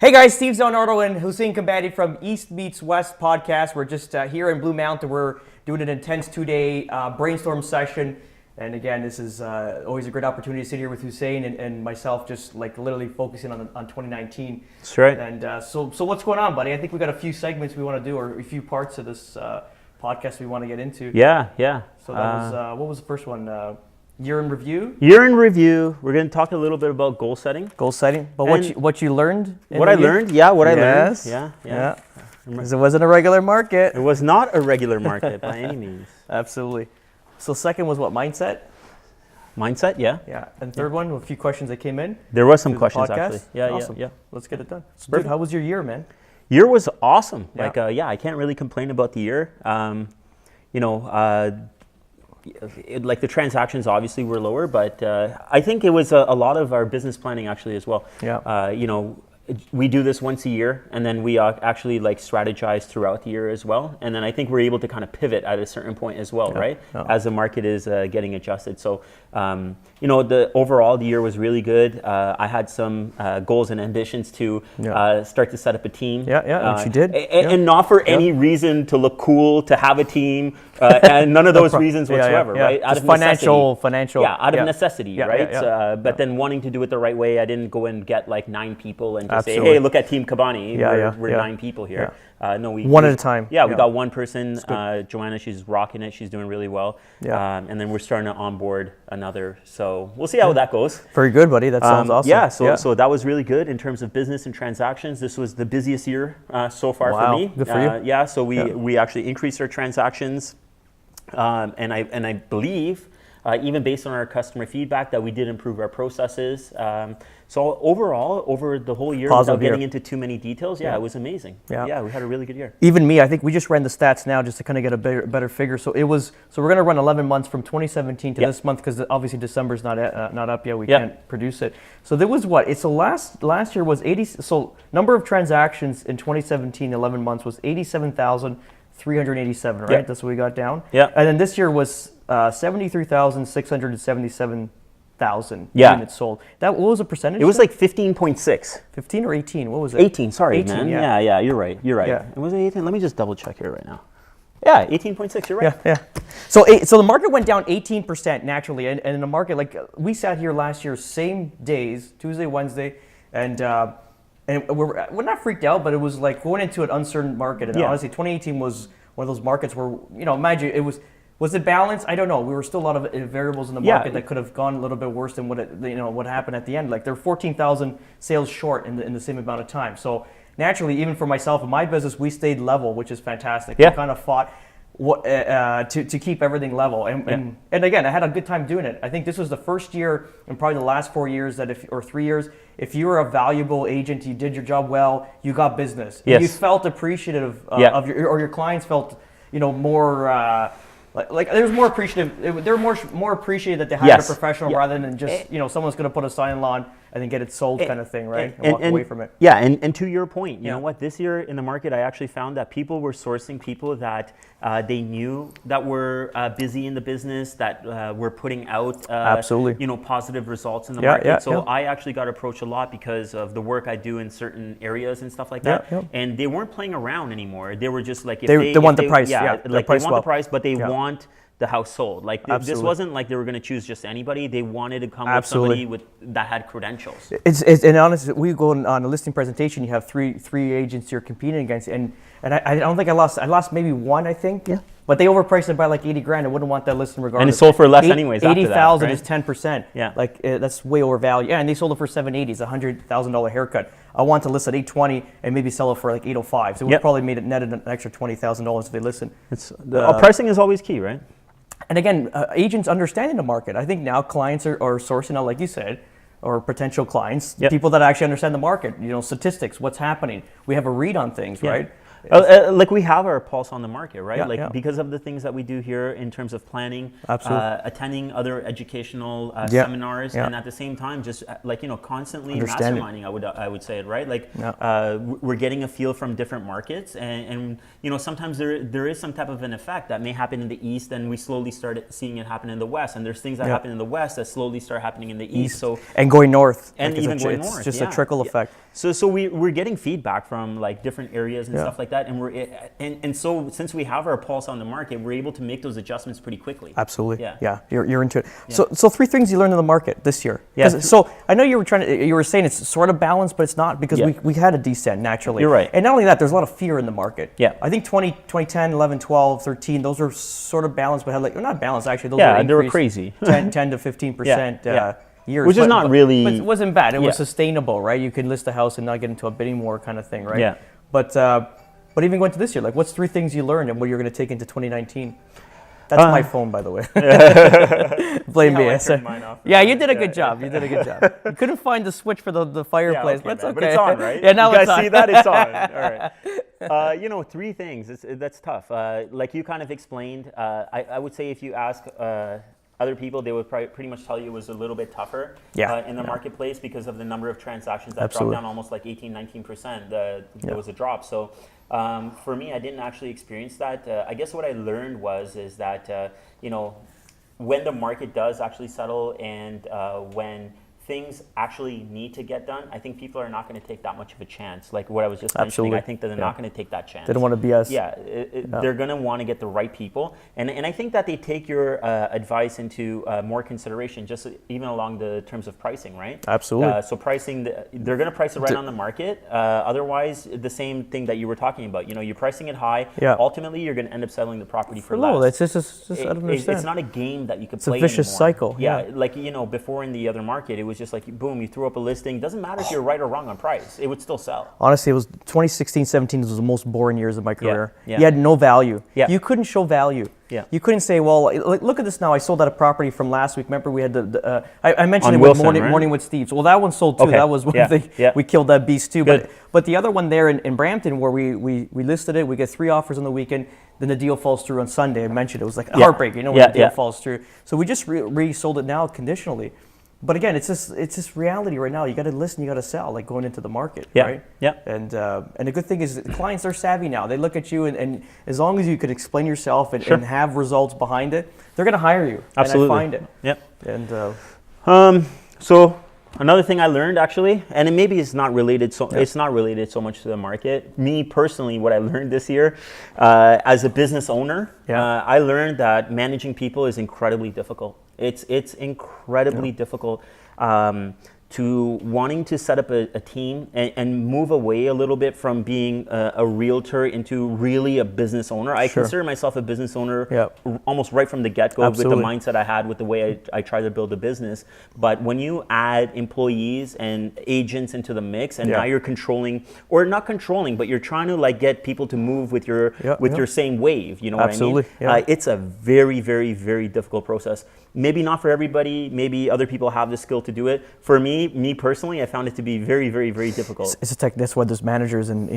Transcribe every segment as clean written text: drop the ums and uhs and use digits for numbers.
Hey guys, Steve Zalunardo and Hussein Kabani from East Meets West podcast. We're just here in Blue Mountain. We're doing an intense 2-day brainstorm session. And again, this is always a great opportunity to sit here with Hussein and myself, just like literally focusing on 2019. That's right. And so what's going on, buddy? I think we got a few segments we want to do, or a few parts of this podcast we want to get into. Yeah. So that was, what was the first one? Year in review? Year in review. We're going to talk a little bit about goal setting. Goal setting. But what you learned? What I learned? Yeah, what I learned. Yeah. Because it wasn't a regular market. It was not a regular market by any means. Absolutely. So second was what? Mindset? Mindset, yeah. Yeah. And third one, a few questions that came in. There was some questions actually. Yeah, awesome. yeah. Let's get it done. So, dude, how was your year, man? Year was awesome. Yeah. I can't really complain about the year. Like the transactions obviously were lower, but I think it was a lot of our business planning actually as well. Yeah. We do this once a year, and then we actually like strategize throughout the year as well. And then I think we're able to kind of pivot at a certain point as well, right? Yeah. As the market is getting adjusted. So, the overall the year was really good. I had some goals and ambitions to start to set up a team. Which you did. And not for any reason to look cool, to have a team, and none of those reasons whatsoever, right? Out of financial. Yeah, out of necessity, right? But then wanting to do it the right way, I didn't go and get like 9 people and just say, Absolutely. hey, look at Team Kabani. We're 9 people here. No, we one at a time. Yeah, we got one person, Joanna. She's rocking it. She's doing really well. And then we're starting to onboard another. So we'll see how that goes. Very good, buddy. That sounds awesome. So that was really good in terms of business and transactions. This was the busiest year so far for me. Good for you. So we actually increased our transactions, and I believe. Even based on our customer feedback, that we did improve our processes. So overall, over the whole year, without getting into too many details, it was amazing. Yeah, we had a really good year. Even me, I think we just ran the stats now just to kind of get a better figure. So we're going to run 11 months from 2017 to this month, because obviously December's not up yet. We can't produce it. So there was what? So last year was 80. So number of transactions in 2017, 11 months was 87,387. Right, that's what we got down. Yeah, and then this year was 73,677 units sold. What was the percentage? It was like 15.6. 15 or 18? What was it? 18. Sorry, 18, man. Yeah, you're right. Yeah. It was 18. Let me just double check here right now. Yeah, 18.6. You're right. Yeah. So the market went down 18% naturally, and in the market, like we sat here last year, same days, Tuesday, Wednesday, and we're not freaked out, but it was like going into an uncertain market. And honestly, 2018 was one of those markets where imagine it was. Was it balanced? I don't know. We were still a lot of variables in the market that could have gone a little bit worse than what happened at the end. Like there were 14,000 sales short in the same amount of time. So naturally, even for myself and my business, we stayed level, which is fantastic. Yeah. We kind of fought to keep everything level. And again, I had a good time doing it. I think this was the first year and probably the last 4 years or 3 years, if you were a valuable agent, you did your job well, you got business. Yes. You felt appreciative of your clients felt more. Like there was more appreciative. They were more appreciative that they hired a professional rather than just someone's going to put a sign in lawn and then get it sold kind of thing, right? And walk away from it. Yeah, and to your point, you know what? This year in the market, I actually found that people were sourcing people that they knew that were busy in the business, that were putting out positive results in the market. So I actually got approached a lot because of the work I do in certain areas and stuff like that. And they weren't playing around anymore. They were just like they want the price. Like they want the price, but they want the house sold. Like this wasn't like they were going to choose just anybody. They wanted to come with somebody that had credentials. And honestly, we go on a listing presentation. You have three agents you're competing against, and I don't think I lost. I lost maybe one, I think. Yeah. But they overpriced it by like 80 grand. I wouldn't want that listing regardless. And it sold for less anyways. 80,000 is 10%. Yeah. Like that's way overvalued. Yeah, and they sold it for 780. It's $100,000 haircut. I want to list at 820 and maybe sell it for like 805. So we probably netted an extra $20,000 if they listen. Pricing is always key, right? And again, agents understanding the market. I think now clients are sourcing out, like you said, or potential clients, people that actually understand the market. Statistics, what's happening. We have a read on things, right? Like we have our pulse on the market, right? Yeah, because of the things that we do here in terms of planning, attending other educational seminars, and at the same time, just constantly masterminding. I would say it, right? Like we're getting a feel from different markets, and sometimes there is some type of an effect that may happen in the East, and we slowly start seeing it happen in the West, and there's things that happen in the West that slowly start happening in the East. So and going north, and even going north, it's just a trickle effect. So we're getting feedback from like different areas and stuff like that, and so since we have our pulse on the market, we're able to make those adjustments pretty quickly. Absolutely. Yeah. You're into it. Yeah. So 3 things you learned in the market this year. Yeah. So I know you were saying it's sort of balanced, but it's not, because we had a descent naturally. You're right. And not only that, there's a lot of fear in the market. Yeah. I think 2010, 11, 12, 13, those are sort of balanced, but they're not balanced actually. Those they were crazy. 10 to 15%. Years, which is not really, but it wasn't bad. It was sustainable, right? You could list a house and not get into a bidding war kind of thing, right? Yeah. But even going to this year, like, what's 3 things you learned and what you're going to take into 2019? That's my phone, by the way. Blame me. Yeah, you did a good job. You did a good job. You couldn't find the switch for the fireplace, but it's okay. But it's on, right? Yeah, now you it's guys on. see that? It's on. All right. 3 things. That's tough. Like you kind of explained, I would say if you ask other people, they would pretty much tell you it was a little bit tougher in the marketplace because of the number of transactions that dropped down almost like 18, 19%. There was a drop. So for me, I didn't actually experience that. I guess what I learned is that, when the market does actually settle and when things actually need to get done, I think people are not going to take that much of a chance. Like what I was just mentioning, I think that they're not going to take that chance. They don't want to be us. Yeah, they're going to want to get the right people. And I think that they take your advice into more consideration, just even along the terms of pricing, right? Absolutely. So pricing, they're going to price it right on the market. Otherwise, the same thing that you were talking about, you're pricing it high. Yeah. Ultimately, you're going to end up selling the property for less. No, it's just I don't understand. It's not a game that you could play It's a vicious cycle. Yeah, like, before in the other market, it was just like, boom, you threw up a listing. Doesn't matter if you're right or wrong on price. It would still sell. Honestly, it was 2016, 17 was the most boring years of my career. Yeah. You had no value. Yeah. You couldn't show value. Yeah. You couldn't say, well, look at this now. I sold that a property from last week. Remember we had I mentioned on it Wilson, with Morning with Steve. Well, that one sold too. Okay. That was one thing. We killed that beast too. Good. But the other one there in Brampton where we listed it, we get 3 offers on the weekend. Then the deal falls through on Sunday. I mentioned it was like a heartbreak, when the deal falls through. So we just resold it now conditionally. But again, it's just reality right now. You got to listen, you got to sell, like going into the market, right? Yeah. And the good thing is clients are savvy now. They look at you and as long as you could explain yourself and have results behind it, they're going to hire you. Absolutely. And I find it. Yep. And so another thing I learned actually, and maybe it's not related so much to the market. Me personally, what I learned this year, as a business owner, I learned that managing people is incredibly difficult. It's incredibly difficult to wanting to set up a team and move away a little bit from being a realtor into really a business owner. I consider myself a business owner almost right from the get-go with the mindset I had with the way I try to build a business. But when you add employees and agents into the mix and now you're controlling, or not controlling, but you're trying to like get people to move with your your same wave, you know what I mean? It's a very, very, very difficult process. Maybe not for everybody. Maybe other people have the skill to do it. For me personally, I found it to be very, very, very difficult. It's a tech. That's why there's managers and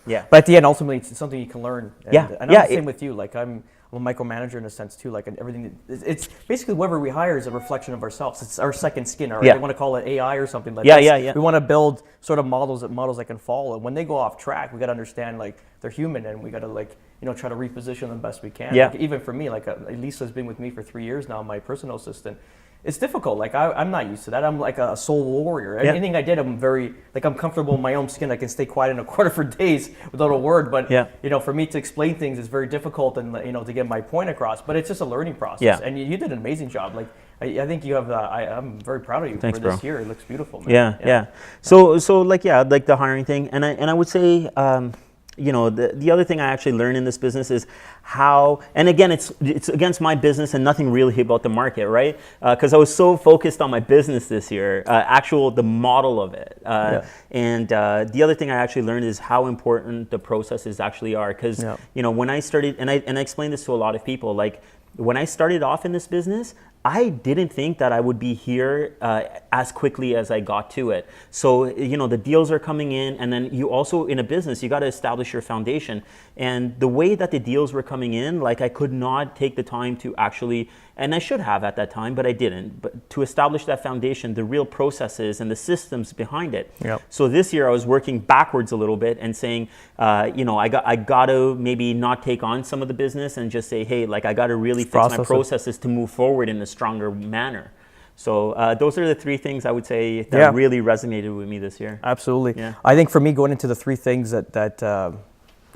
Yeah. But at the end, ultimately, it's something you can learn. And, And I'm the same with you. Like I'm a micromanager in a sense too. Like everything. It's basically whoever we hire is a reflection of ourselves. It's our second skin. Or they want to call it AI or something like that. We want to build sort of models that can follow. And when they go off track, we got to understand like they're human and we got to try to reposition them best we can. Yeah. Like, even for me, like Lisa's been with me for 3 years now, my personal assistant. It's difficult. Like I'm not used to that. I'm like a soul warrior. Anything I did, I'm very I'm comfortable in my own skin. I can stay quiet in a corner for days without a word. But for me to explain things is very difficult, and to get my point across. But it's just a learning process. Yeah. And you did an amazing job. Like I think you have. I'm very proud of you. Thanks, for this bro. year. It looks beautiful, man. Yeah. So like the hiring thing, and I would say. The other thing I actually learned in this business is how, and again, it's against my business and nothing really about the market, right? Because I was so focused on my business this year, the model of it. And the other thing I actually learned is how important the processes actually are. Because, when I started, and I explained this to a lot of people, like when I started off in this business, I didn't think that I would be here as quickly as I got to it. So, the deals are coming in, and then you also, in a business, you got to establish your foundation. And the way that the deals were coming in, like I could not take the time to actually, and I should have at that time, but I didn't. But to establish that foundation, the real processes and the systems behind it. Yep. So this year I was working backwards a little bit and saying, I got to maybe not take on some of the business and just say, hey, like I got to really fix my processes to move forward in a stronger manner. So those are the three things I would say that really resonated with me this year. Absolutely. Yeah. I think for me, going into the three things that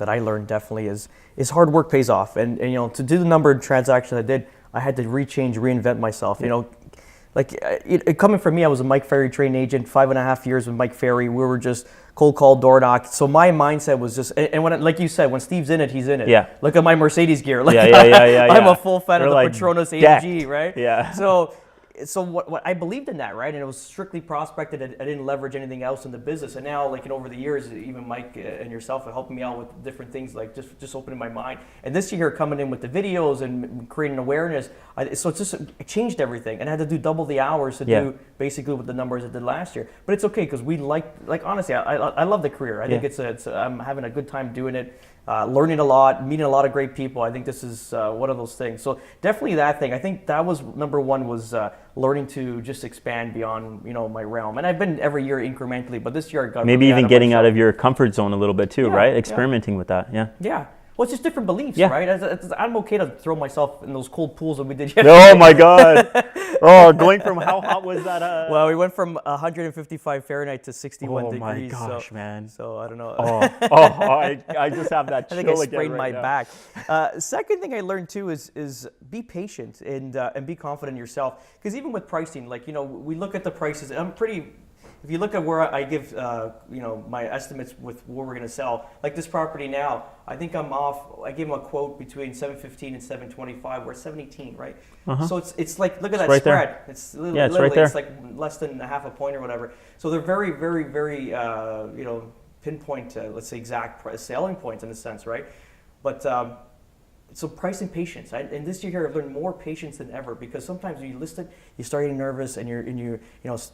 I learned definitely is hard work pays off. And to do the number of transactions I did, I had to reinvent myself. Coming from me, I was a Mike Ferry trained agent, 5.5 years with Mike Ferry. We were just cold call, door knock. So my mindset was just, and when, like you said, when Steve's in it, he's in it. Yeah. Look at my Mercedes gear. Like, I'm a full fan of the Petronas AMG, right? Yeah. So what I believed in that, right? And it was strictly prospected. I didn't leverage anything else in the business. And now, over the years, even Mike and yourself have helped me out with different things, like just opening my mind. And this year, coming in with the videos and creating awareness, so it changed everything. And I had to do double the hours to do basically what the numbers I did last year. But it's okay because we honestly, I love the career. I think I'm having a good time doing it. Learning a lot, meeting a lot of great people. I think this is one of those things. So definitely that thing. I think that was number one, was learning to just expand beyond my realm. And I've been every year incrementally, but this year I got maybe even getting out of your comfort zone a little bit too, right? Experimenting with that. Yeah. Well, it's just different beliefs, right? I'm okay to throw myself in those cold pools that we did yesterday. Oh my God! Going from how hot was that? Well, we went from 155 Fahrenheit to 61 degrees. Oh my gosh, man! So I don't know. I just have that. I think I sprained my back. Second thing I learned too is be patient and be confident in yourself. Because even with pricing, we look at the prices. If you look at where I give, my estimates with what we're going to sell, like this property now, I think I'm off. I gave them a quote between 715 and 725. We're at 718, right? So it's like, look at that spread. There. It's it's right there. It's like less than a half a point or whatever. So they're very, very, very, pinpoint, let's say exact selling points in a sense, right? But so price and patience. And this year I've learned more patience than ever, because sometimes when you list it, you start getting nervous and you're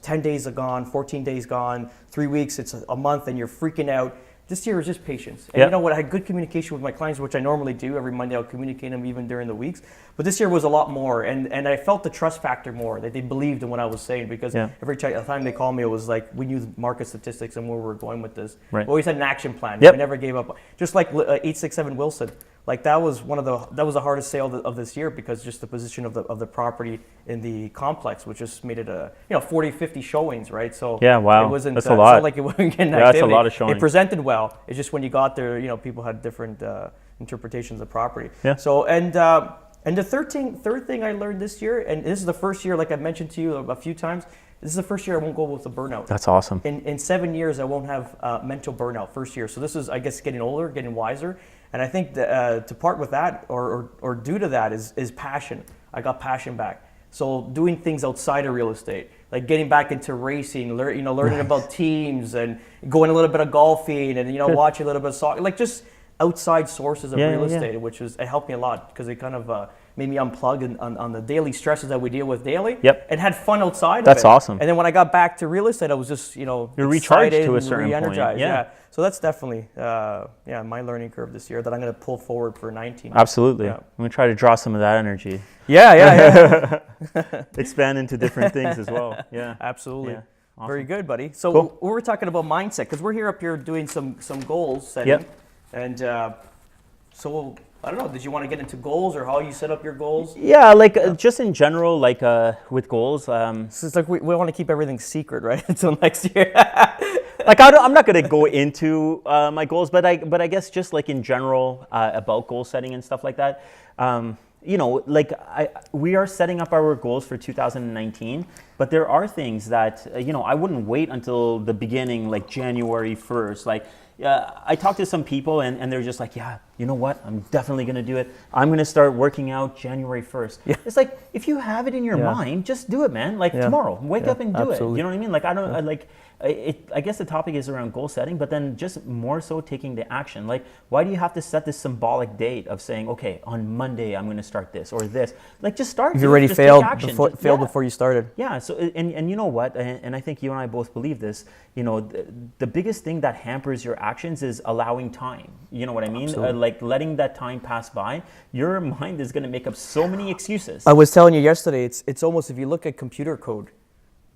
10 days are gone, 14 days gone, 3 weeks, it's a month, and you're freaking out. This year is just patience. And you know what? I had good communication with my clients, which I normally do. Every Monday I'll communicate them even during the weeks. But this year was a lot more. And I felt the trust factor more, that they believed in what I was saying, because every time they called me, it was like we knew the market statistics and where we were going with this. Right. We always had an action plan. We never gave up. Just like 867 Wilson. Like that was the hardest sale of this year, because just the position of the property in the complex, which just made it 40, 50 showings, right? So wow, it wasn't, that's a lot. It's not like it wasn't getting activity. That's a lot of showings. It presented well. It's just when you got there, people had different interpretations of property. So and the third thing I learned this year, and this is the first year, like I mentioned to you a few times, this is the first year I won't go with a burnout. That's awesome. In 7 years, I won't have mental burnout first year. So this is, I guess, getting older, getting wiser. And I think to part with that or due to that is passion. I got passion back. So doing things outside of real estate, like getting back into racing, learning about teams and going a little bit of golfing and, watching a little bit of soccer, like just outside sources of real estate, which it helped me a lot, because it kind of made me unplug on the daily stresses that we deal with daily. And had fun outside of it. That's awesome. And then when I got back to real estate, I was just, you're recharged to a certain re-energized. point. So that's definitely, my learning curve this year that I'm going to pull forward for 19. Absolutely. I'm going to try to draw some of that energy. Expand into different things as well. Absolutely. Awesome. Very good, buddy. So we were talking about mindset, because we're here up here doing some goals setting. And so I don't know, did you want to get into goals or how you set up your goals? Just in general, with goals. So it's like we want to keep everything secret, right? Until next year. I'm not going to go into my goals, but I guess just in general about goal setting and stuff like that. We are setting up our goals for 2019, but there are things that, I wouldn't wait until the beginning, like January 1st. I talk to some people and they're just like, yeah, you know what? I'm definitely going to do it. I'm going to start working out January 1st. Yeah. It's like, if you have it in your mind, just do it, man. Like tomorrow, wake up and do it. You know what I mean? Like, I guess the topic is around goal setting, but then just more so taking the action. Like, why do you have to set this symbolic date of saying, okay, on Monday I'm going to start this or this? Like, just start. You already failed before you started. Yeah. So and you know what? And I think you and I both believe this. You know, the biggest thing that hampers your actions is allowing time. You know what I mean? Like letting that time pass by. Your mind is going to make up so many excuses. I was telling you yesterday. It's almost, if you look at computer code.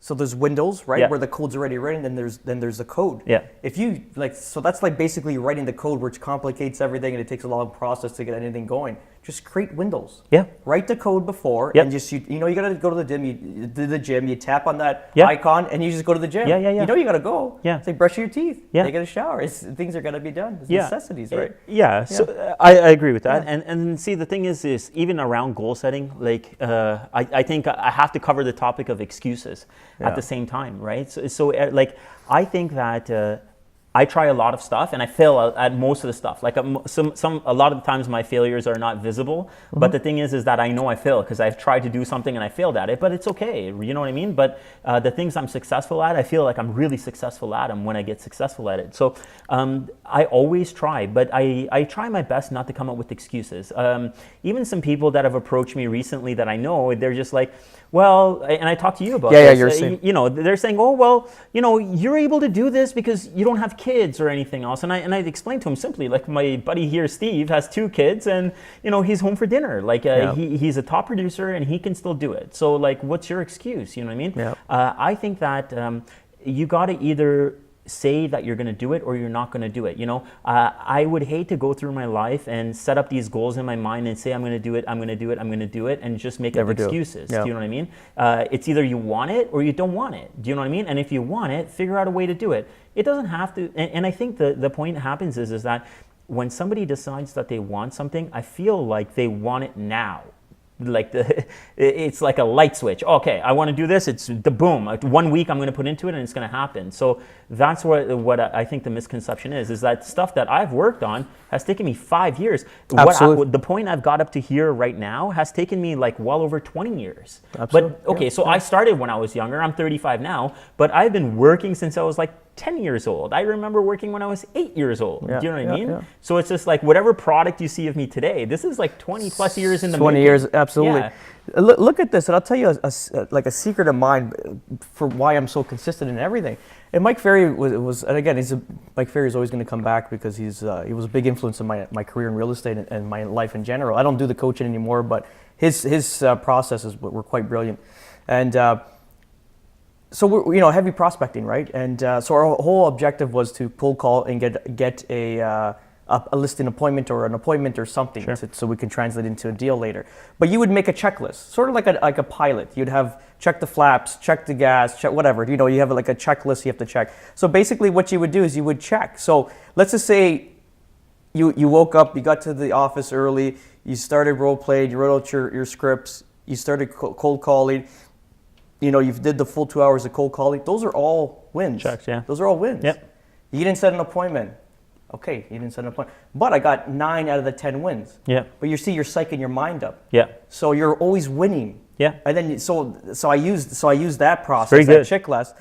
So there's Windows, right, where the code's already written, and then there's the code. Yeah. If you so that's like basically writing the code, which complicates everything, and it takes a long process to get anything going. Just create Windows. Yeah. Write the code before, and just you gotta go to the gym. You do the gym. You tap on that icon, and you just go to the gym. Yeah. You know you gotta go. Yeah. It's like brushing your teeth. Yeah. Take a shower. Things are gonna be done. It's necessities, right? Yeah. So I agree with that. And see, the thing is even around goal setting, like I think I have to cover the topic of excuses at the same time, right? So like I think that. I try a lot of stuff and I fail at most of the stuff. Like a lot of the times my failures are not visible, but the thing is that I know I fail because I've tried to do something and I failed at it, but it's okay. You know what I mean? But the things I'm successful at, I feel like I'm really successful at them when I get successful at it. So I always try, but I try my best not to come up with excuses. Even some people that have approached me recently that I know, they're just like, well, and I talked to you about this. You're saying. You know, they're saying, oh, well, you know, you're able to do this because you don't have kids or anything else. And I explained to him simply, like, my buddy here, Steve, has 2 kids and, you know, he's home for dinner. Like, he's a top producer and he can still do it. So, like, what's your excuse? You know what I mean? Yeah. I think that you got to either say that you're going to do it or you're not going to do it. You know, I would hate to go through my life and set up these goals in my mind and say, I'm going to do it, I'm going to do it, I'm going to do it, and just make up excuses. Do you know what I mean? It's either you want it or you don't want it. Do you know what I mean? And if you want it, figure out a way to do it. It doesn't have to, and I think the point happens is that when somebody decides that they want something, I feel like they want it now. Like it's like a light switch. Okay, I want to do this. It's the boom. 1 week I'm going to put into it and it's going to happen. So that's what I think the misconception is that stuff that I've worked on has taken me 5 years. Absolutely. The point I've got up to here right now has taken me like well over 20 years. Absolutely. But okay, so I started when I was younger. I'm 35 now, but I've been working since I was like 10 years old. I remember working when I was 8 years old. Do you know what I mean? Yeah. So it's just like whatever product you see of me today, this is like 20 plus years in the 20 making. years, absolutely. Yeah. Look at this, and I'll tell you like a secret of mine for why I'm so consistent in everything. And Mike Ferry was and again, Mike Ferry is always going to come back because he was a big influence in my career in real estate and my life in general. I don't do the coaching anymore, but his processes were quite brilliant. And so we're heavy prospecting, right? And so our whole objective was to cold call and get a listing appointment or an appointment or something, so we can translate into a deal later. But you would make a checklist, sort of like a pilot. You'd have check the flaps, check the gas, check whatever. You have like a checklist you have to check. So basically, what you would do is you would check. So let's just say you woke up, you got to the office early, you started role playing, you wrote out your scripts, you started cold calling. You did the full 2 hours of cold calling. Those are all wins. Checks, yeah. Those are all wins. Yep. You didn't set an appointment. Okay, you didn't set an appointment. But I got 9 out of the 10 wins. Yeah. But you're psyching your mind up. Yeah. So you're always winning. Yeah. And then so I used that process, very good. that checklist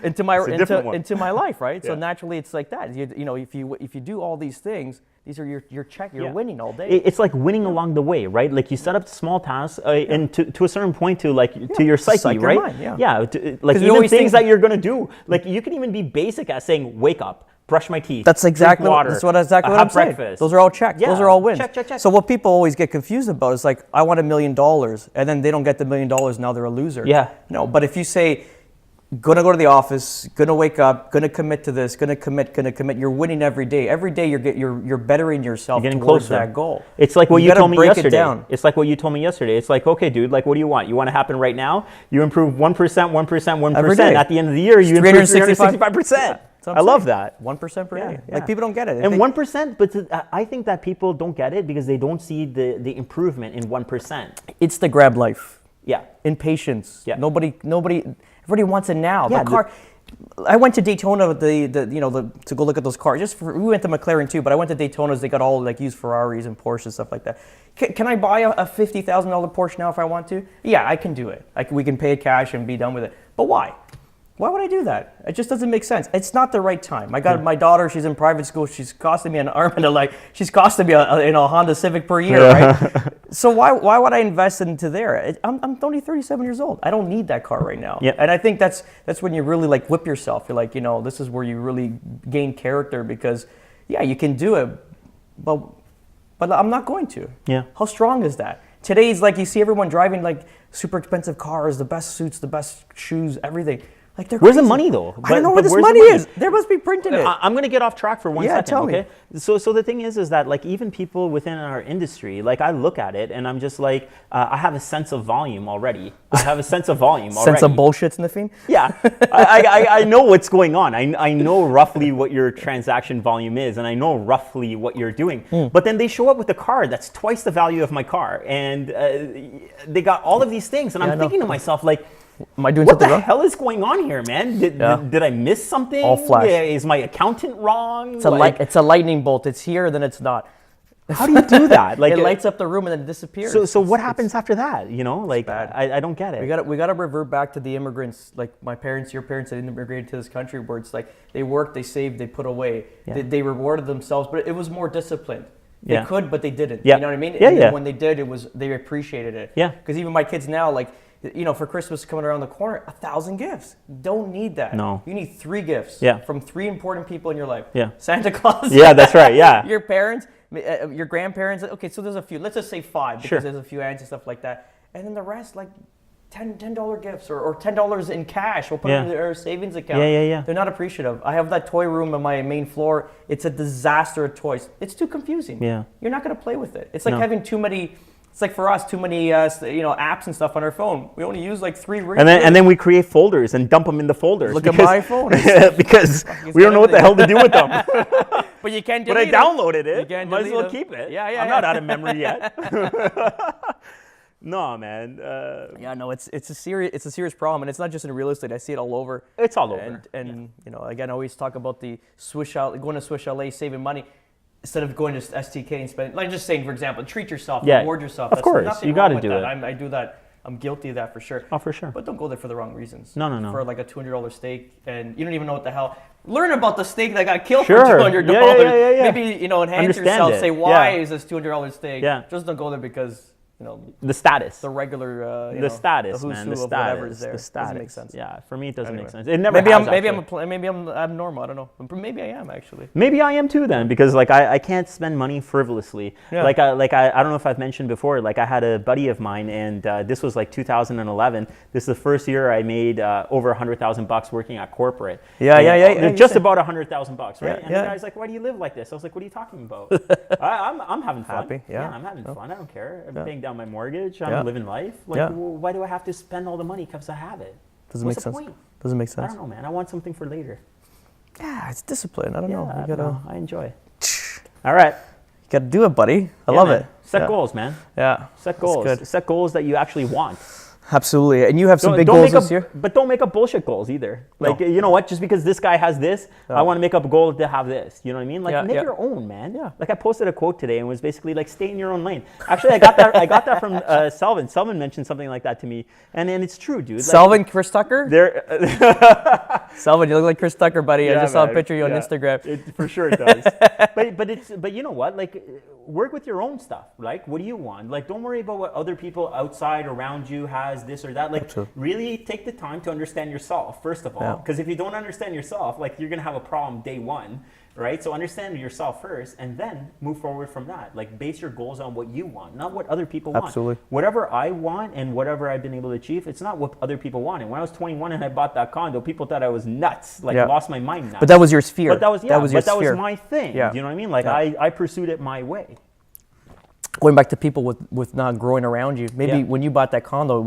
into my life, right? Yeah. So naturally it's like that. If you do all these things, these are you're winning all day. It's like winning along the way, right? Like you set up small tasks and to a certain point to your psyche, right? Mind, yeah. Like even things that you're gonna do. Like you can even be basic at saying wake up, brush my teeth. That's exactly drink water, what I'm saying. breakfast. Those are all checks. Yeah. Those are all wins. Check. So what people always get confused about is like, I want $1 million, and then they don't get the $1 million. Now they're a loser. Yeah. No, but if you say, gonna go to the office, gonna wake up, gonna commit to this, gonna commit, you're winning every day. Every day you're bettering yourself getting towards closer. that goal. It's like what you told me yesterday. It's like what you told me yesterday. It's like, okay, dude, like what do you want? You want to happen right now? You improve 1%. Every day. At the end of the year, you improve 365%. Yeah. I love that. 1% per day. Yeah. Like people don't get it. And 1%, but I think that people don't get it because they don't see the improvement in 1%. It's the grab life. Yeah. Impatience. Yeah. Nobody. Everybody wants it now. Yeah, I went to Daytona with to go look at those cars. We went to McLaren too, but I went to Daytona's. They got all like used Ferraris and Porsches and stuff like that. Can I buy a $50,000 Porsche now if I want to? Yeah, I can do it. We can pay it cash and be done with it. But why? Why would I do that? It just doesn't make sense. It's not the right time. I got my daughter. She's in private school. She's costing me an arm and a leg. She's costing me a Honda Civic per year, right? So why would I invest into there? I'm only 37 years old. I don't need that car right now. Yep. And I think that's when you really like whip yourself. You're like, this is where you really gain character because, yeah, you can do it, but I'm not going to. Yeah. How strong is that? Today's like you see everyone driving like super expensive cars, the best suits, the best shoes, everything. Like where's the money though? I don't know where this money is. There must be printed it. I'm going to get off track for one second. Tell me. Okay. So the thing is that like even people within our industry, like I look at it and I'm just like, I have a sense of volume already. Sense of bullshit sniffing? Yeah. I know what's going on. I know roughly what your transaction volume is and I know roughly what you're doing. But then they show up with a car that's twice the value of my car and they got all of these things and I'm thinking to myself like, am I doing what something wrong? What the hell is going on here, man? Did I miss something? All flash. Yeah, is my accountant wrong? It's a lightning bolt. It's here, then it's not. How do you do that? Like it lights up the room and then it disappears. So what happens after that? Like I don't get it. We got to revert back to the immigrants, like my parents, your parents that immigrated to this country, where it's like they worked, they saved, they put away, they rewarded themselves, but it was more disciplined. They could, but they didn't. Yeah. You know what I mean? Yeah, and yeah. when they did, they appreciated it. Yeah. Because even my kids now, like, for Christmas coming around the corner, 1,000 gifts. Don't need that. No. You need 3 gifts. Yeah. From 3 important people in your life. Yeah. Santa Claus. Yeah, that's right. Yeah. Your parents, your grandparents. Okay, so there's a few. Let's just say 5 because there's a few aunts and stuff like that. And then the rest, like $10 gifts or $10 in cash. We'll put it in their savings account. Yeah. They're not appreciative. I have that toy room on my main floor. It's a disaster of toys. It's too confusing. Yeah. You're not going to play with it. It's like having too many. It's like for us, too many apps and stuff on our phone. We only use like 3 rings. And then we create folders and dump them in the folders. Look at my phone. Because we don't know what the hell to do with them. But you can't But delete I downloaded it. Might as well them. keep it. Yeah. I'm not out of memory yet. No, man. No, it's a serious problem, and it's not just in real estate. I see it all over. It's all over. And again, I always talk about the going to Swiss Chalet, saving money. Instead of going to STK and spending, like just saying, for example, treat yourself, reward yourself. Of course, you got to do it. I do that. I'm guilty of that for sure. Oh, for sure. But don't go there for the wrong reasons. No. For like a $200 steak, and you don't even know what the hell. Learn about the steak that got killed Sure. for $200. Yeah. Maybe enhance Understand yourself. it. Say why is this $200 steak? Yeah. Just don't go there because the status. the regular the status, the who's man. who The of whatever is status. there. The status. Doesn't make sense. Yeah, for me it doesn't Anyway. make sense. It never has, maybe I'm abnormal. I don't know. Maybe I am actually. Maybe I am too then, because like I can't spend money frivolously. Yeah. Like I don't know if I've mentioned before. Like I had a buddy of mine, and this was like 2011. This is the first year I made over $100,000 working at corporate. Yeah. Just about $100,000, right? Yeah, and the guy's like, "Why do you live like this?" I was like, "What are you talking about? I'm having fun. Happy, yeah. I'm having fun. I don't care. I'm paying down my mortgage. I'm Yeah. living life. Like, why do I have to spend all the money because I have it? Doesn't What's make the sense. point? Doesn't make I sense. don't know, man. I want something for later. Yeah, it's discipline. I don't know. I You don't gotta know. I enjoy. All right. do it, buddy. I love man. it. Set goals, man. Yeah. Set goals. Good. Set goals that you actually want. Absolutely. And you have some big Don't goals make up, this year? But don't make up bullshit goals either. Like, No. you know what? Just because this guy has this, No. I want to make up a goal to have this. You know what I mean? Like, Yeah, make yeah. your own, man. Yeah. Like, I posted a quote today and it was basically like, stay in your own lane. Actually, I got that from Selvin. Selvin mentioned something like that to me. And it's true, dude. Like, Selvin, Chris Tucker? Selvin, you look like Chris Tucker, buddy. I Yeah, just saw a man. picture of you on Yeah. Instagram. It for sure it does. but you know what? Like, work with your own stuff. Like, what do you want? Like, don't worry about what other people outside around you has this or that. Like, really take the time to understand yourself first of all. Because if you don't understand yourself, like, you're gonna have a problem day one, right? So understand yourself first, and then move forward from that. Like, base your goals on what you want, not what other people want. Absolutely. Whatever I want and whatever I've been able to achieve, it's not what other people want. And when I was 21 and I bought that condo, people thought I was nuts, like lost my mind nuts. But that was your sphere. But that was that was my thing. Yeah. Do you know what I mean? Like I pursued it my way. Going back to people with not growing around you, maybe when you bought that condo,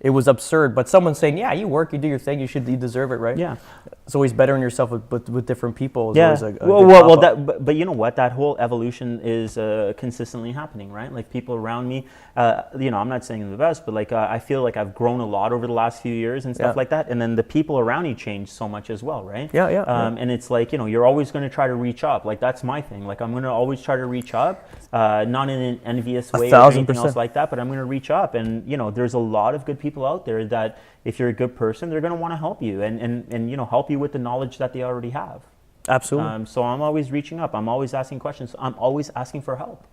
it was absurd. But someone saying, yeah, you work, you do your thing, you deserve it, right? Yeah. It's always bettering yourself with different people. Is Yeah. always a But you know what? That whole evolution is consistently happening, right? Like people around me, I'm not saying I'm the best, but like I feel like I've grown a lot over the last few years and stuff like that. And then the people around you change so much as well, right? Yeah. And it's like, you're always going to try to reach up. Like that's my thing. Like I'm going to always try to reach up, not in an envious way or anything else like that, but I'm going to reach up. And there's a lot of good people out there that if you're a good person, they're going to want to help you and help you with the knowledge that they already have. Absolutely. So I'm always reaching up. I'm always asking questions. I'm always asking for help.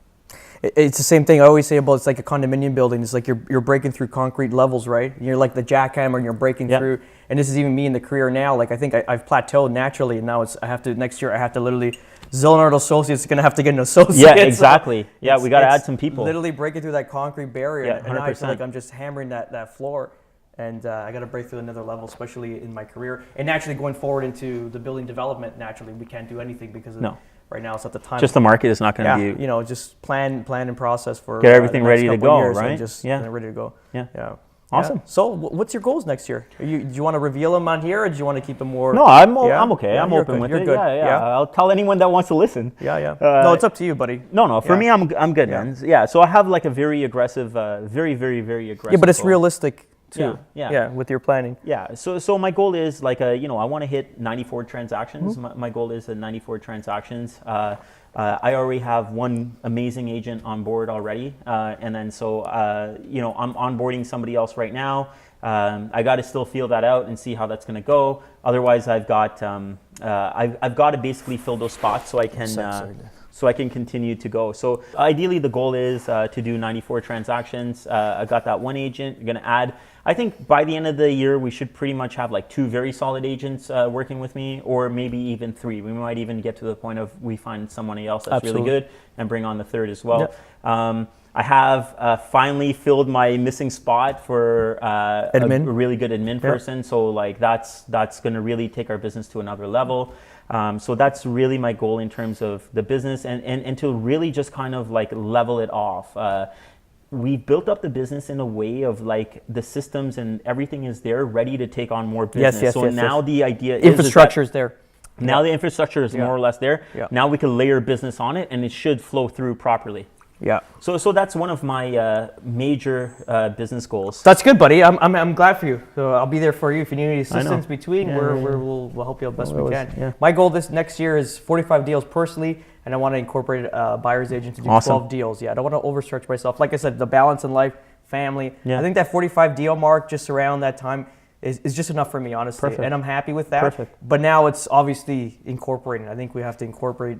It's the same thing I always say about it's like a condominium building. It's like you're breaking through concrete levels, right? You're like the jackhammer and you're breaking through. And this is even me in the career now. Like I think I've plateaued naturally, and now next year I have to literally, Zalunardo Associates is going to have to get an associate. Yeah, exactly. Yeah, we got to add some people. Literally breaking through that concrete barrier. Yeah, 100%. And now I feel like I'm just hammering that floor. And I got to break through another level, especially in my career. And naturally going forward into the building development, naturally we can't do anything because right now it's at the time. Just the market is not going to be. Just plan and process for get everything ready to go, right? Ready to go. Yeah. Awesome. Yeah. So what's your goals next year? Do you want to reveal them on here, or do you want to keep them more? No, I'm okay. I'm open with You're it. Good. Yeah. I'll tell anyone that wants to listen. Yeah. No, it's up to you, buddy. No. For me, I'm good, man. Yeah. So I have like a very aggressive, very, very, very aggressive. Yeah, but it's goal. Realistic too. Yeah. With your planning. Yeah. So my goal is like I want to hit 94 transactions. Mm-hmm. My goal is 94 transactions. I already have one amazing agent on board already, and then I'm onboarding somebody else right now. I got to still feel that out and see how that's going to go. Otherwise, I've got to basically fill those spots so I can continue to go. So ideally, the goal is to do 94 transactions. I got that one agent. I'm going to add. I think by the end of the year, we should pretty much have like 2 very solid agents working with me, or maybe even 3. We might even get to the point of we find someone else that's really good and bring on the 3rd as well. Yep. I have finally filled my missing spot for a really good admin person. So like that's going to really take our business to another level. So that's really my goal in terms of the business and to really just kind of like level it off. We've built up the business in a way of like the systems and everything is there ready to take on more business. Now the idea is infrastructure is there. Now the infrastructure is more or less there. Yeah. Now we can layer business on it and it should flow through properly. Yeah. So that's one of my major business goals. That's good, buddy. I'm glad for you. So I'll be there for you if you need any assistance between. We'll help you out best we can. Yeah. My goal this next year is 45 deals personally, and I want to incorporate a buyer's agent to do 12 deals. Yeah, I don't want to overstretch myself. Like I said, the balance in life, family. Yeah. I think that 45 deal mark, just around that time, is just enough for me, honestly. Perfect. And I'm happy with that. Perfect. But now it's obviously incorporating. I think we have to incorporate.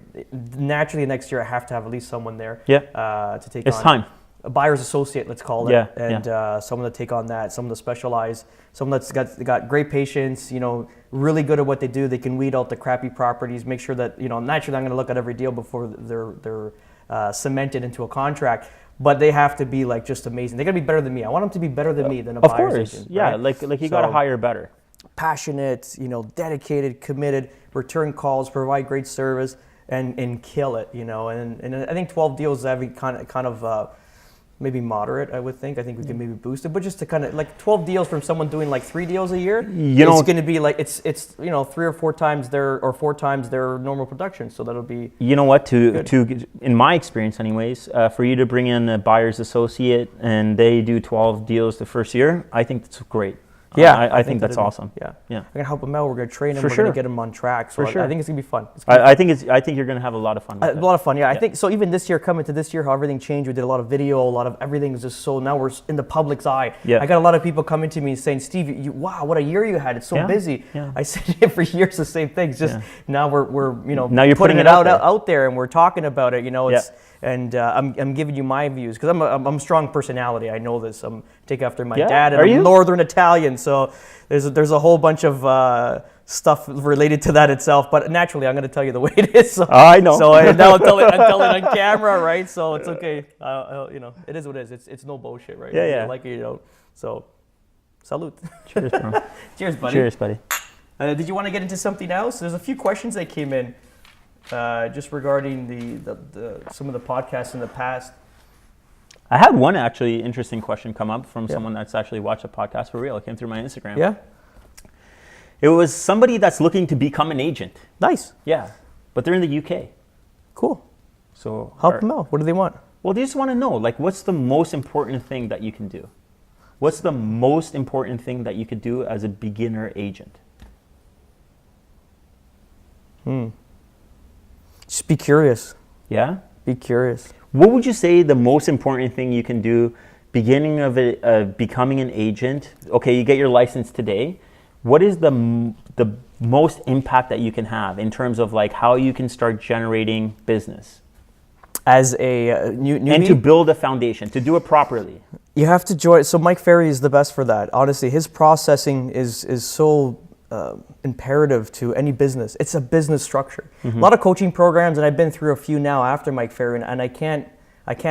Naturally, next year I have to have at least someone there to take on. It's time. A buyer's associate, let's call it. Someone to take on that, someone to specialize, someone that's got great patience, really good at what they do. They can weed out the crappy properties, make sure that, naturally I'm going to look at every deal before they're cemented into a contract. But they have to be like just amazing. They're gonna be better than me. I want them to be better than me than a buyer's agent. Yeah, right? like you gotta hire better. Passionate, dedicated, committed, return calls, provide great service, and kill it. And I think 12 deals is kind of maybe moderate. I would think. I think we can maybe boost it, but just to kind of like 12 deals from someone doing like 3 deals a year, it's going to be like it's 3 or 4 times their 4 times their normal production. So that'll be. You know what? To in my experience, anyways, for you to bring in a buyer's associate and they do 12 deals the first year, I think that's great. Yeah, I think that's awesome. Yeah. We're gonna help them out. We're gonna train them. We're gonna get them on track. So I think it's gonna be fun. I think you're gonna have a lot of fun. With a lot of fun. Yeah. I think so. Even this year, coming to this year, how everything changed. We did a lot of video. A lot of everything is just so now we're in the public's eye. Yeah. I got a lot of people coming to me saying, "Steve, wow, what a year you had. It's so busy." Yeah. I said it for years the same thing. It's just now we're now you're putting it out there and we're talking about it. And I'm giving you my views because I'm a strong personality. I know this. I'm take after my dad, and I'm Northern Italian. So there's a whole bunch of stuff related to that itself. But naturally, I'm going to tell you the way it is. So, I know. So now I'm telling it on camera, right? So it's okay. It is what it is. It's no bullshit, right? Yeah. Like So, salute. Cheers, bro. Cheers, buddy. Cheers, buddy. Did you want to get into something else? There's a few questions that came in. Just regarding the some of the podcasts in the past. I had one actually interesting question come up from someone that's actually watched a podcast for real. It came through my Instagram. Yeah. It was somebody that's looking to become an agent. Nice. Yeah. But they're in the UK. Cool. So help them out. What do they want? Well, they just want to know, like, what's the most important thing that you can do? What's the most important thing that you could do as a beginner agent? Just be curious. Yeah? Be curious. What would you say the most important thing you can do beginning of it, becoming an agent? Okay, you get your license today. What is the most impact that you can have in terms of like how you can start generating business? As a newbie? And to build a foundation, to do it properly. You have to join. So Mike Ferry is the best for that. Honestly, his processing is so imperative to any business. It's a business structure. A lot of coaching programs, and I've been through a few now after Mike Ferry, and I can't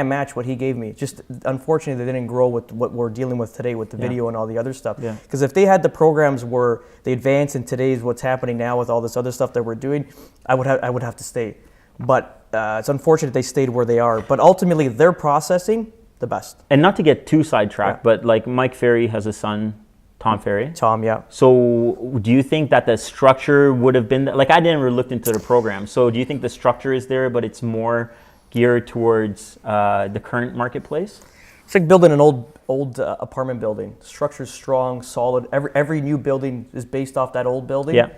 match what he gave me. Just unfortunately, they didn't grow with what we're dealing with today with the video and all the other stuff. Because if they had the programs where they advance in today's what's happening now with all this other stuff that we're doing, I would have to stay. But it's unfortunate they stayed where they are. But ultimately, they're processing the best. And not to get too sidetracked, but like Mike Ferry has a son, Tom Ferry. Tom, yeah. So do you think that the structure would have been, like I never looked into the program, so do you think the structure is there, but it's more geared towards the current marketplace? It's like building an old apartment building. The structure's strong, solid. Every new building is based off that old building. Yeah.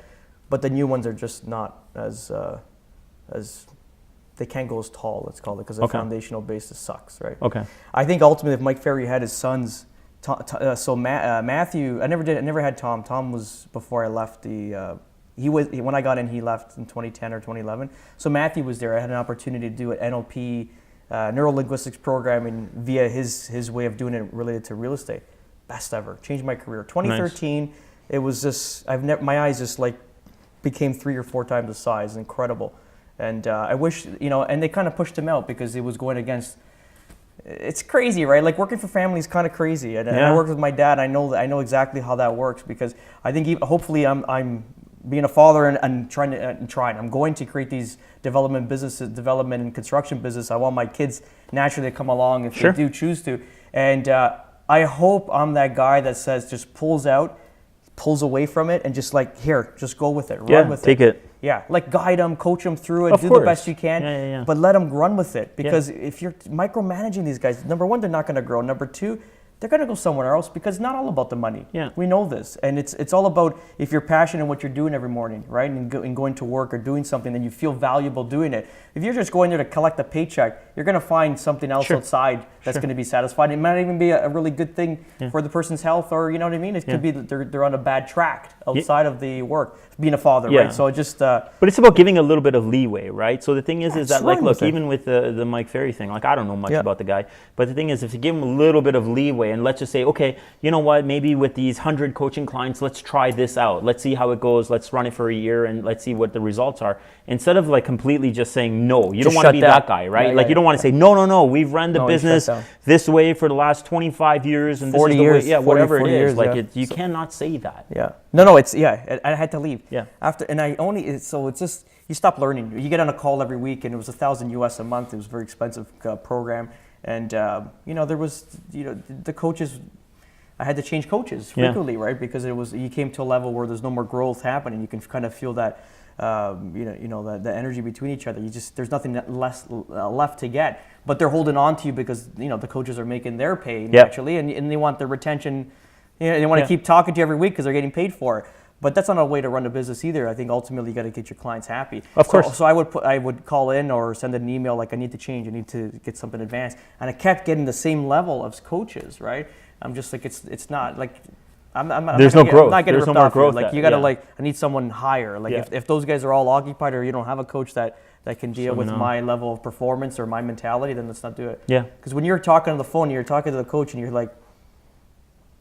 But the new ones are just not as they can't go as tall, let's call it, because the foundational basis sucks, right? Okay. I think ultimately, if Mike Ferry had his sons, Matthew, I never had Tom. Tom was before I left when I got in, he left in 2010 or 2011. So Matthew was there. I had an opportunity to do an NLP, neuro-linguistics programming via his way of doing it related to real estate. Best ever. Changed my career. 2013, nice. It was just, my eyes just like became 3 or 4 times the size. Incredible. And I wish, and they kind of pushed him out because it was going against, it's crazy, right? Like working for family is kind of crazy. And I worked with my dad. I know exactly how that works because I think hopefully I'm being a father and trying. I'm going to create these development and construction business. I want my kids naturally to come along if they do choose to. And I hope I'm that guy that says just pulls away from it and just like, here, just go with it, run with it. Take it. Yeah, like guide them, coach them through it, do the best you can, but let them run with it. Because if you're micromanaging these guys, number one, they're not going to grow. Number two, they're going to go somewhere else because it's not all about the money. Yeah. We know this. And it's all about if you're passionate in what you're doing every morning, right? And going to work or doing something, then you feel valuable doing it. If you're just going there to collect a paycheck, you're going to find something else outside that's going to be satisfying. It might even be a really good thing for the person's health, or you know what I mean? It could be that they're on a bad track outside of the work, being a father, right? So just... but it's about giving a little bit of leeway, right? So the thing is that like, look, even with the Mike Ferry thing, like I don't know much about the guy, but the thing is if you give him a little bit of leeway and let's just say, okay, you know what, maybe with these 100 coaching clients, let's try this out. Let's see how it goes. Let's run it for a year and let's see what the results are. Instead of like completely just saying no, you don't want to be that guy, right? Like you don't want to say, no, we've run the business this way for the last 25 years and 40 years, whatever it is. Like you cannot say that. Yeah. No, it's, I had to leave. Yeah. So it's just, you stop learning. You get on a call every week and it was $1,000 US a month. It was a very expensive program. And, there was, the coaches, I had to change coaches frequently, right? Because you came to a level where there's no more growth happening. You can kind of feel that, the energy between each other. There's nothing left to get, but they're holding on to you because, the coaches are making their pay naturally and they want the retention. They want to keep talking to you every week because they're getting paid for it. But that's not a way to run a business either. I think ultimately you got to get your clients happy. Of course. So I would call in or send an email like I need to change. I need to get something advanced. And I kept getting the same level of coaches, right? I'm just like it's not like there's no growth. I'm not getting There's ripped no more off growth. Here. Like you got to I need someone higher. Like if those guys are all occupied or you don't have a coach that can deal with my level of performance or my mentality, then let's not do it. Yeah. Because when you're talking on the phone, you're talking to the coach and you're like,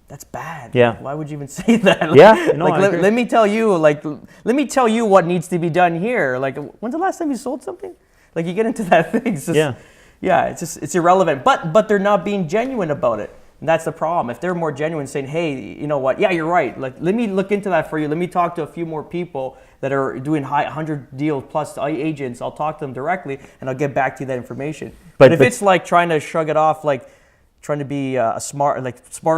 that's bad. Yeah. Why would you even say that? Let me tell you, let me tell you what needs to be done here. Like, when's the last time you sold something? Like, you get into that thing. It's just, it's irrelevant. But they're not being genuine about it. And that's the problem. If they're more genuine, saying, hey, you know what? Yeah, you're right. Like, let me look into that for you. Let me talk to a few more people that are doing 100 deals plus agents. I'll talk to them directly, and I'll get back to you that information. But if it's like trying to shrug it off, like, trying to be smarter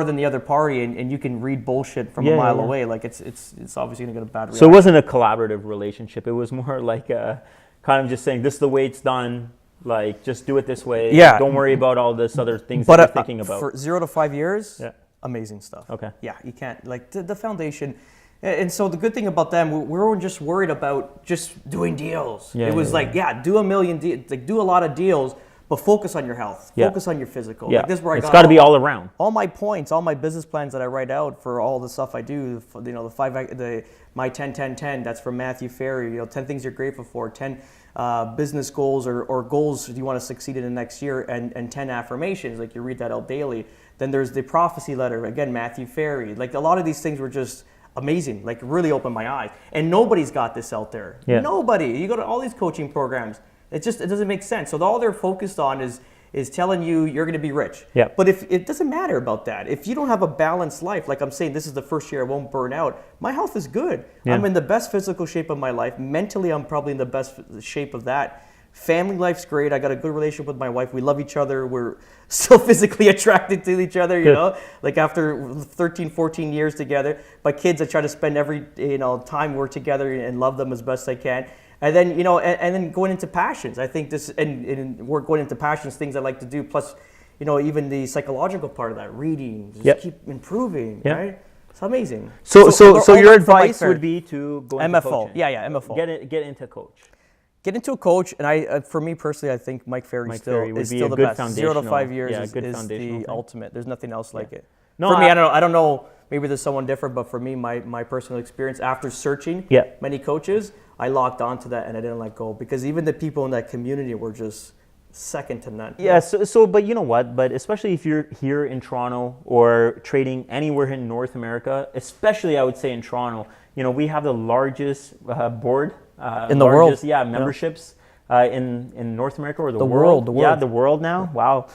than the other party, and you can read bullshit from a mile away. Like it's obviously gonna get a bad reaction. So it wasn't a collaborative relationship. It was more like kind of just saying, this is the way it's done. Like, just do it this way. Yeah. Don't worry about all this other things that you're thinking about. For 0 to 5 years, amazing stuff. Okay. Yeah, you can't, like, the foundation. And so the good thing about them, we weren't just worried about just doing deals. It was do $1 million, do a lot of deals, but focus on your health. Focus on your physical. Yeah. Like, this is where it's got to be all around. All my points, all my business plans that I write out for all the stuff I do, my 10-10-10, that's from Matthew Ferry, 10 things you're grateful for, 10 business goals or goals you want to succeed in the next year, and 10 affirmations, like you read that out daily. Then there's the prophecy letter, again, Matthew Ferry. Like, a lot of these things were just amazing, like really opened my eyes. And nobody's got this out there. Nobody. You go to all these coaching programs, it doesn't make sense. So all they're focused on is telling you you're going to be rich. But if it doesn't matter about that. If you don't have a balanced life, like I'm saying, this is the first year I won't burn out. My health is good. I'm in the best physical shape of my life. Mentally, I'm probably in the best shape of that. Family life's great. I got a good relationship with my wife. We love each other. We're still physically attracted to each other, you know, like after 13, 14 years together. My kids, I try to spend every, time we're together and love them as best I can. And then, and then going into passions. I think this, and we're going into passions, things I like to do, plus, even the psychological part of that, reading, just keep improving, right? It's amazing. So your advice would be to go into MFO. coaching. MFO. Get into coach. Get into a coach, and for me personally, I think Mike Ferry is still the best. 0 to 5 years is the ultimate. There's nothing else like it. No, for me, I don't know. Maybe there's someone different, but for me, my personal experience after searching many coaches, I locked onto that and I didn't let go, because even the people in that community were just second to none. Yeah. So, but you know what? But especially if you're here in Toronto or trading anywhere in North America, especially I would say in Toronto, we have the largest board. In the world. Memberships in North America or the world. Yeah, the world now. Wow.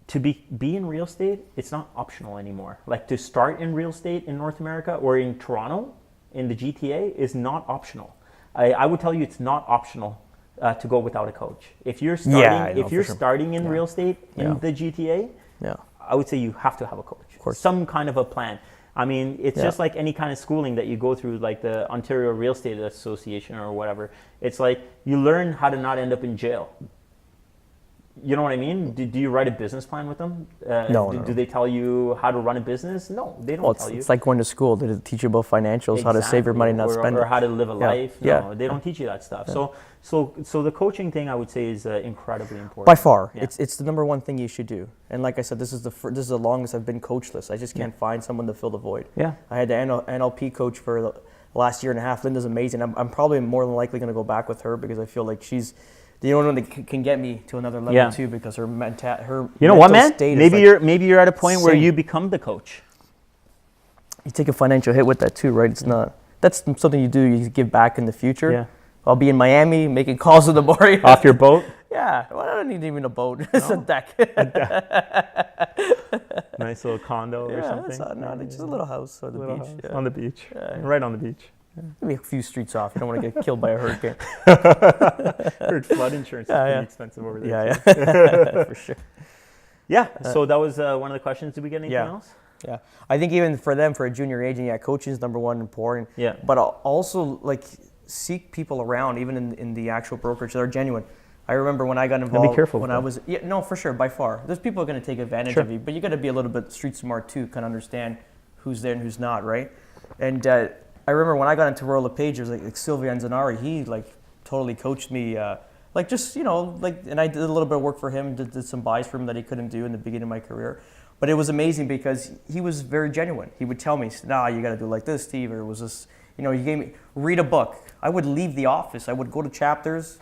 To be in real estate, it's not optional anymore. Like, to start in real estate in North America or in Toronto, in the GTA, is not optional. I would tell you it's not optional to go without a coach. If you're starting, starting in real estate in the GTA, I would say you have to have a coach. Some kind of a plan. I mean, it's just like any kind of schooling that you go through, like the Ontario Real Estate Association or whatever. It's like you learn how to not end up in jail. You know what I mean? Do you write a business plan with them? No. Do they tell you how to run a business? No, they don't tell you. It's like going to school. They teach you about financials, how to save your money, not spend it. Or how to live a life. No, they don't teach you that stuff. So the coaching thing, I would say, is incredibly important. By far. It's the number one thing you should do. And like I said, this is the longest I've been coachless. I just can't find someone to fill the void. I had the NLP coach for the last year and a half. Linda's amazing. I'm probably more than likely going to go back with her, because I feel like she's the only one that can get me to another level too, because her mental state is maybe you're at a point where you become the coach. You take a financial hit with that too, right? It's not. That's something you do. You give back in the future. Yeah. I'll be in Miami making calls in the morning. Off your boat? Yeah. Well, I don't need even a boat. It's a deck. Nice little condo or something. It's just a little house on the beach. On the beach. Right on the beach. Maybe a few streets off. You don't want to get killed by a hurricane. Heard flood insurance is pretty expensive over there. For sure. Yeah. So that was one of the questions. Did we get anything else? Yeah. I think even for them, for a junior agent, coaching is number one important. Yeah. But also, like, seek people around, even in the actual brokerage, that are genuine. I remember when I got involved. Be careful when I was. Yeah. No, for sure. By far, there's people who are going to take advantage of you, but you got to be a little bit street smart too, kind of understand who's there and who's not, right? And I remember when I got into Royal LePage, like Sylvia Anzanari, he totally coached me, and I did a little bit of work for him, did some buys for him that he couldn't do in the beginning of my career. But it was amazing because he was very genuine. He would tell me, "Nah, you got to do like this, Steve," or it was this, he gave me, read a book. I would leave the office. I would go to Chapters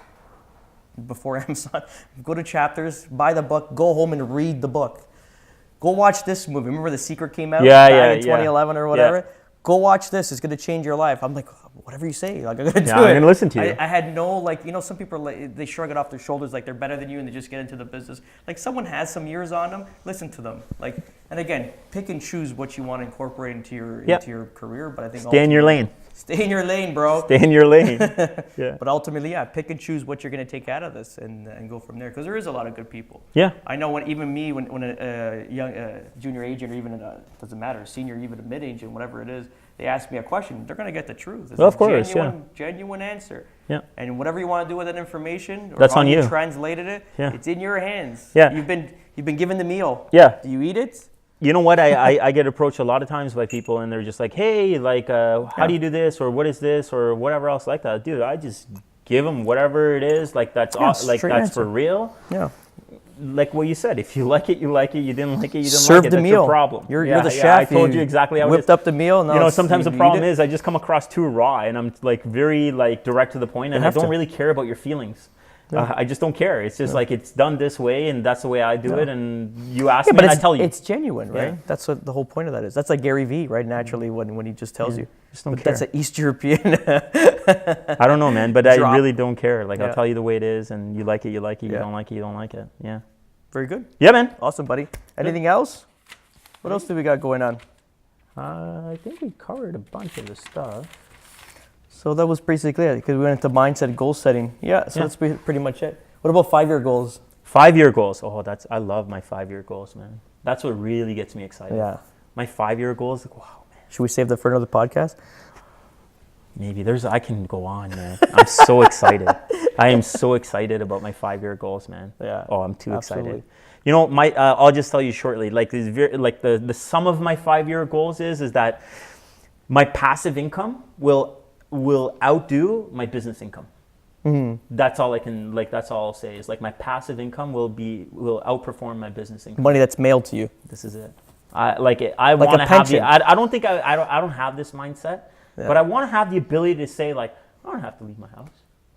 before Amazon, go to Chapters, buy the book, go home and read the book. Go watch this movie. Remember The Secret came out in 2011 or whatever? Yeah. Go watch this. It's going to change your life. I'm like, whatever you say. Like, I'm going to do it. I'm going to listen to you. I had no, some people, they shrug it off their shoulders like they're better than you and they just get into the business. Like, someone has some years on them, listen to them. And again, pick and choose what you want to incorporate into your career. But I think stay in your lane. Stay in your lane, bro. Stay in your lane. Yeah. But ultimately, yeah, pick and choose what you're going to take out of this and go from there. Because there is a lot of good people. Yeah. I know when a young junior agent or even doesn't matter, senior, even a mid agent, whatever it is, they ask me a question, they're going to get the truth. It's of course, genuine answer. Yeah. And whatever you want to do with that information, or that's how on you. Translated it, it's in your hands. Yeah. You've been given the meal. Yeah. Do you eat it? You know what? I get approached a lot of times by people, and they're just like, "Hey, like, how do you do this, or what is this, or whatever else like that." Dude, I just give them whatever it is. Like that's for real. Yeah. Like what you said, if you like it, you like it. You didn't like it, you didn't Serve like it. the That's meal. your problem. You're the chef. I told you exactly how it is. Whipped up the meal. Now sometimes the problem is I just come across too raw, and I'm like very like direct to the point, and I don't really care about your feelings. Yeah. I just don't care. It's just like it's done this way, and that's the way I do it. And you ask me, and I tell you. It's genuine, right? Yeah. That's what the whole point of that is. That's like Gary Vee, right? Naturally, when he just tells you. Just don't care. That's an East European. I don't know, man, but I really don't care. Like I'll tell you the way it is, and you like it, you like it. You don't like it, you don't like it. Yeah. Very good. Yeah, man. Awesome, buddy. Anything else? What else do we got going on? I think we covered a bunch of the stuff. So that was basically it, because we went into mindset, goal setting. Yeah, so that's pretty much it. What about 5-year goals? 5-year goals. Oh, I love my 5-year goals, man. That's what really gets me excited. Yeah. My 5-year goals, like, wow, man. Should we save that for another podcast? Maybe. I can go on, man. I'm so excited. I am so excited about my 5-year goals, man. Yeah. Oh, I'm too excited. You know, I'll just tell you shortly. Like the sum of my 5-year goals is that my passive income will outdo my business income. Mm-hmm. That's all I can That's all I'll say is like my passive income will outperform my business income. Money that's mailed to you. This is it. I want to have the. I don't think I don't have this mindset. Yeah. But I want to have the ability to say, like, I don't have to leave my house.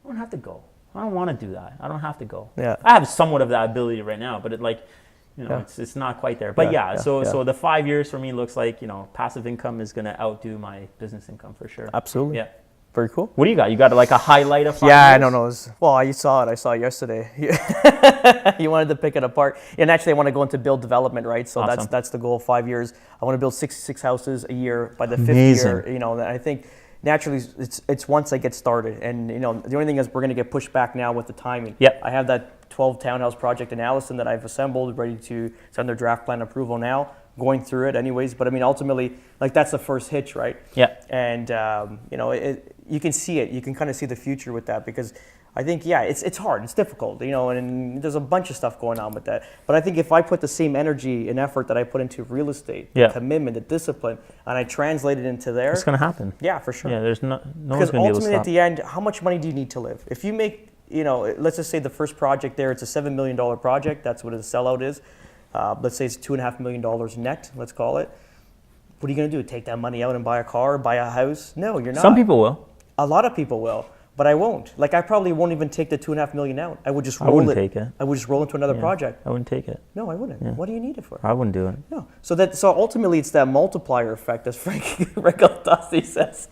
I don't have to go. I don't want to do that. I don't have to go. Yeah. I have somewhat of that ability right now, but it's not quite there. But so the 5 years for me looks like, passive income is going to outdo my business income for sure. Absolutely. Yeah. Very cool. What do you got? You got like a highlight of 5 years? Yeah, I don't know. You saw it. I saw it yesterday. You wanted to pick it apart. And actually, I want to go into build development, right? So awesome. That's the goal. 5 years. I want to build 66 houses a year by the 5th year. And I think naturally it's once I get started. And the only thing is we're going to get pushed back now with the timing. Yep. I have that 12 townhouse project in Allison that I've assembled, ready to send their draft plan approval now. Going through it anyways, but I mean ultimately, like that's the first hitch, right? Yeah. And you can see it. You can kind of see the future with that because I think it's hard, it's difficult, and there's a bunch of stuff going on with that. But I think if I put the same energy and effort that I put into real estate, the commitment, the discipline, and I translate it into there, it's gonna happen. Yeah, for sure. Yeah, there's no because ultimately at the end, how much money do you need to live? If you make, let's just say the first project there, it's a $7 million project. That's what a sellout is. Let's say it's $2.5 million net, let's call it. What are you going to do? Take that money out and buy a car, buy a house? No, you're not. Some people will. A lot of people will, but I won't. Like I probably won't even take the $2.5 million out. I would just roll it. I wouldn't take it. I would just roll into another project. I wouldn't take it. No, I wouldn't. Yeah. What do you need it for? I wouldn't do it. No. So ultimately it's that multiplier effect, as Frank Regaltasi says.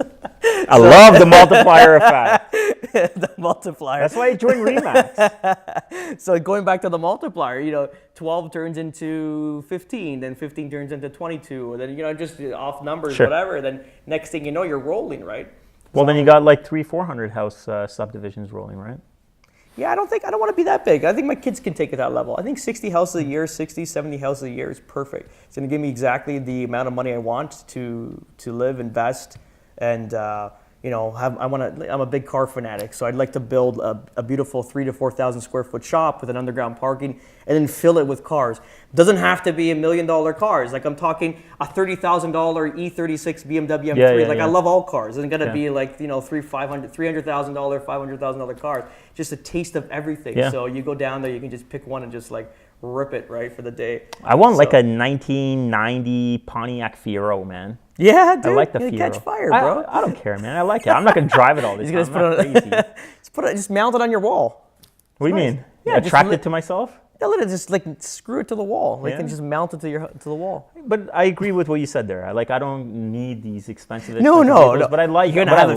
I love the multiplier effect. The multiplier. That's why I joined Remax. So going back to the multiplier, 12 turns into 15, then 15 turns into 22, or then, just off numbers, whatever. Then next thing you know, you're rolling, right? Well, then you got like 300-400 house subdivisions rolling, right? Yeah, I don't want to be that big. I think my kids can take it that level. I think 60 houses a year, 60, 70 houses a year is perfect. It's going to give me exactly the amount of money I want to live, invest, and I'm a big car fanatic, so I'd like to build a beautiful 3,000 to 4,000 square foot shop with an underground parking, and then fill it with cars. Doesn't have to be $1 million cars. Like I'm talking a $30,000 E36 BMW M3. I love all cars. It's gonna be like $300,000, $500,000 cars. Just a taste of everything. Yeah. So you go down there, you can just pick one and just like rip it right for the day. I want like a 1990 Pontiac Fiero, man. Yeah, dude. I like the Fiero. Catch fire, bro. I don't care, man. I like it. I'm not gonna drive it all the time. Just mount it on your wall. What do you mean? Yeah, attract it to myself? Yeah, literally just like screw it to the wall. And just mount it to the wall. But I agree with what you said there. I don't need these expensive No. vehicles, but I like them. You're gonna have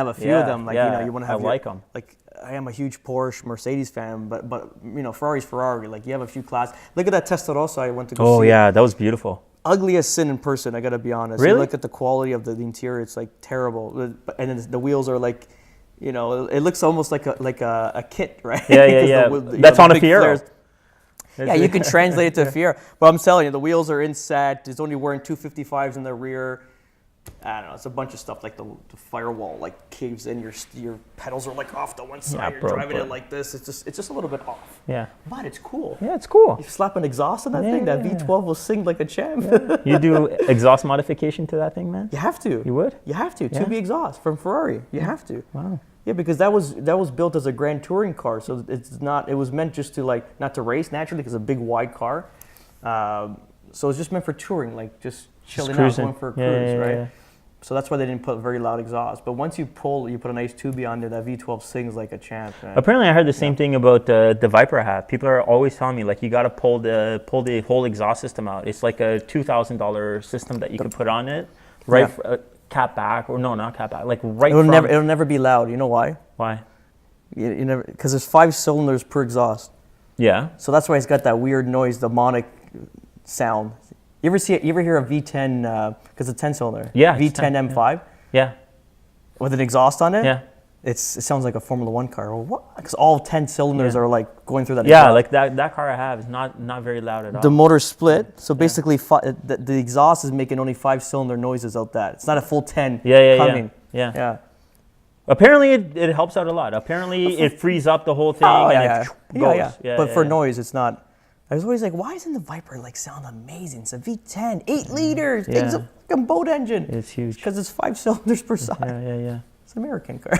a few of them. You want to have. I like them. Like I am a huge Porsche, Mercedes fan, but Ferrari's Ferrari. Like you have a few class. Look at that Testarossa I went to go see. Oh yeah, that was beautiful. ugly as sin in person. I gotta be honest. Really? You look at the quality of the interior; it's like terrible. And then the wheels are like, you know, it looks almost like a kit, right? Yeah. That's on a Fiero. Yeah, you can translate it to a Fiero. But I'm telling you, the wheels are inset. It's only wearing 255s in the rear. I don't know. It's a bunch of stuff like the firewall like caves in. Your pedals are like off to one side. You're driving it like this. It's just a little bit off. Yeah. But it's cool. Yeah, it's cool. You slap an exhaust on that thing. That V12 will sing like a champ. You do exhaust modification to that thing, man? You have to. You would? You have to. 2B exhaust from Ferrari. You have to. Wow. Yeah, because that was built as a grand touring car, so it's not. It was meant just to like not to race naturally because it's a big wide car. So it's just meant for touring, like just chilling out, going for a cruise, right? Yeah. So that's why they didn't put very loud exhaust. But once you put a nice 2B on there, that V12 sings like a champ. Man. Apparently, I heard the same thing about the Viper I have. People are always telling me like you got to pull the whole exhaust system out. It's like a $2,000 system that you can put on it, right? Yeah. Cap back, or no, not cap back, like right. It'll never be loud. You know why? Why? You never, because there's 5 cylinders per exhaust. Yeah. So that's why it's got that weird noise, demonic sound. You ever hear a V10? Because it's a 10-cylinder. Yeah. V10 M5. Yeah. With an exhaust on it. Yeah. It sounds like a Formula 1 car. Well, what? Because all 10 cylinders are like going through that. Yeah, exhaust. Like that car I have is not very loud at all. The motor's split, so basically the exhaust is making only 5-cylinder noises out that. It's not a full 10 coming. Yeah. Apparently it helps out a lot. Apparently it frees up the whole thing and it goes. But for noise, it's not. I was always like, why isn't the Viper like sound amazing? It's a V10, 8 liters. It's a fucking boat engine. It's huge. Because it's 5 cylinders per side. Yeah. It's an American car.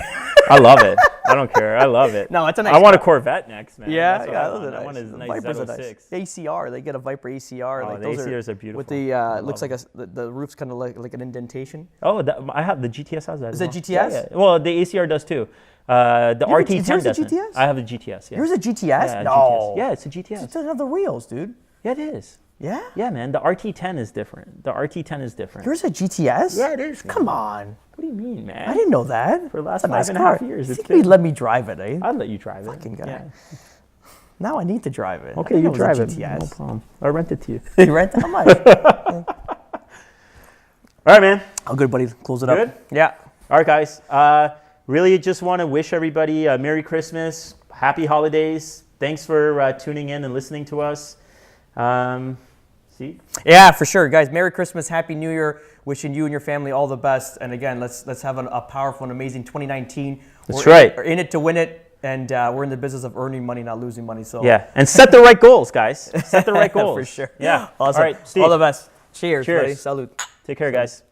I love it. I don't care. I love it. No, it's a nice I want a Corvette next, man. Yeah, I want a nice Viper's Z06. ACR. They get a Viper ACR. Oh, like the ACRs are beautiful. With the looks like the roof's kind of like an indentation. Oh, I have the GTS has that. Is it GTS? Yeah. Well, the ACR does too. The RT10 doesn't. GTS? I have a GTS. Yeah. Yours a GTS? Yeah, no. GTS. Yeah, it's a GTS. It doesn't have the wheels, dude. Yeah, it is. Yeah? Yeah, man. The RT10 is different. The RT10 is different. Yours a GTS? Yeah, it is. Come on. What do you mean, man? I didn't know that. For the last 5.5 years. I think you'd let me drive it, eh? I'd let you drive it. Fucking guy. Yeah. Now I need to drive it. Okay, you drive it. GTS. No problem. I'll rent it to you. You rent it? How much? All right, man. Oh, good, buddy. Close it up. Good? Yeah. All right, guys. Really just want to wish everybody a Merry Christmas, Happy Holidays. Thanks for tuning in and listening to us. See? Yeah, for sure, guys. Merry Christmas, Happy New Year. Wishing you and your family all the best. And again, let's have a powerful and amazing 2019. That's right. We're in it to win it, and we're in the business of earning money, not losing money. So yeah, and set the right goals, guys. Set the right goals. For sure. Yeah. Awesome. All right, Steve. All the best. Cheers, Cheers. buddy. Salute. Take care, guys.